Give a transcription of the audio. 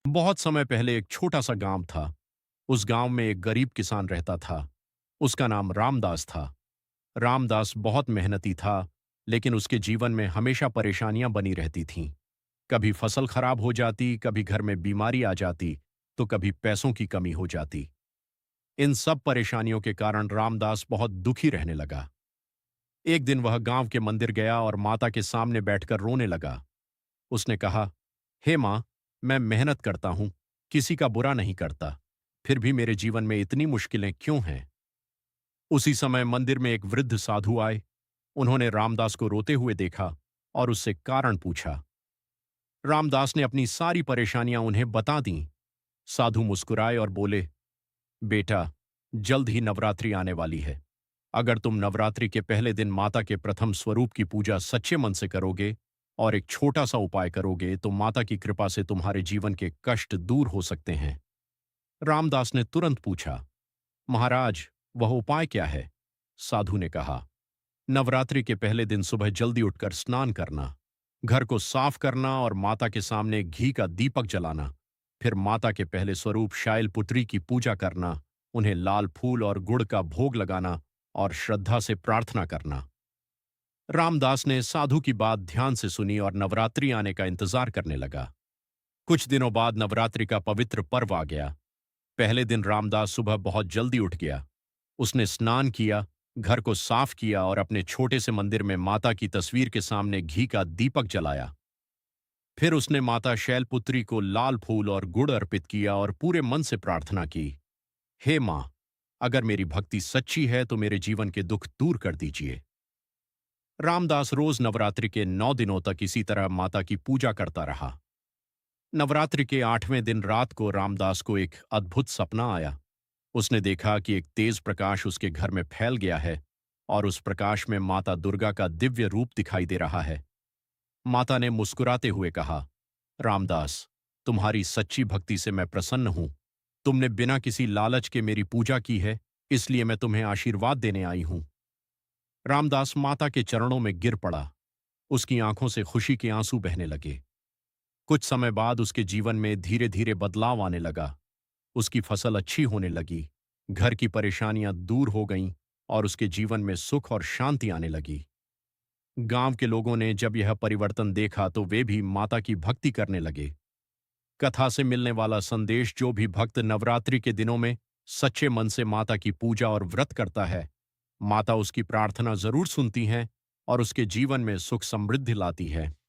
बहुत समय पहले एक छोटा सा गांव था। उस गांव में एक गरीब किसान रहता था। उसका नाम रामदास था। रामदास बहुत मेहनती था, लेकिन उसके जीवन में हमेशा परेशानियां बनी रहती थीं। कभी फसल खराब हो जाती, कभी घर में बीमारी आ जाती, तो कभी पैसों की कमी हो जाती। इन सब परेशानियों के कारण रामदास बहुत दुखी रहने लगा। एक दिन वह गांव के मंदिर गया और माता के सामने बैठकर रोने लगा। उसने कहा, हे माँ, मैं मेहनत करता हूं, किसी का बुरा नहीं करता, फिर भी मेरे जीवन में इतनी मुश्किलें क्यों हैं? उसी समय मंदिर में एक वृद्ध साधु आए। उन्होंने रामदास को रोते हुए देखा और उससे कारण पूछा। रामदास ने अपनी सारी परेशानियां उन्हें बता दीं। साधु मुस्कुराए और बोले, बेटा, जल्द ही नवरात्रि आने वाली है। अगर तुम नवरात्रि के पहले दिन माता के प्रथम स्वरूप की पूजा सच्चे मन से करोगे और एक छोटा सा उपाय करोगे, तो माता की कृपा से तुम्हारे जीवन के कष्ट दूर हो सकते हैं। रामदास ने तुरंत पूछा, महाराज, वह उपाय क्या है? साधु ने कहा, नवरात्रि के पहले दिन सुबह जल्दी उठकर स्नान करना, घर को साफ करना और माता के सामने घी का दीपक जलाना। फिर माता के पहले स्वरूप शाइलपुत्री की पूजा करना, उन्हें लाल फूल और गुड़ का भोग लगाना और श्रद्धा से प्रार्थना करना। रामदास ने साधु की बात ध्यान से सुनी और नवरात्रि आने का इंतजार करने लगा। कुछ दिनों बाद नवरात्रि का पवित्र पर्व आ गया। पहले दिन रामदास सुबह बहुत जल्दी उठ गया। उसने स्नान किया, घर को साफ किया और अपने छोटे से मंदिर में माता की तस्वीर के सामने घी का दीपक जलाया। फिर उसने माता शैलपुत्री को लाल फूल और गुड़ अर्पित किया और पूरे मन से प्रार्थना की, हे मां, अगर मेरी भक्ति सच्ची है तो मेरे जीवन के दुख दूर कर दीजिए। रामदास रोज नवरात्रि के 9 दिनों तक इसी तरह माता की पूजा करता रहा। नवरात्रि के 8वें दिन रात को रामदास को एक अद्भुत सपना आया। उसने देखा कि एक तेज प्रकाश उसके घर में फैल गया है और उस प्रकाश में माता दुर्गा का दिव्य रूप दिखाई दे रहा है। माता ने मुस्कुराते हुए कहा, रामदास, तुम्हारी सच्ची भक्ति से मैं प्रसन्न हूं। तुमने बिना किसी लालच के मेरी पूजा की है, इसलिए मैं तुम्हें आशीर्वाद देने आई हूं। रामदास माता के चरणों में गिर पड़ा। उसकी आंखों से खुशी के आंसू बहने लगे। कुछ समय बाद उसके जीवन में धीरे धीरे बदलाव आने लगा। उसकी फसल अच्छी होने लगी, घर की परेशानियां दूर हो गईं और उसके जीवन में सुख और शांति आने लगी। गांव के लोगों ने जब यह परिवर्तन देखा तो वे भी माता की भक्ति करने लगे। कथा से मिलने वाला संदेश, जो भी भक्त नवरात्रि के दिनों में सच्चे मन से माता की पूजा और व्रत करता है, माता उसकी प्रार्थना जरूर सुनती हैं और उसके जीवन में सुख समृद्धि लाती है।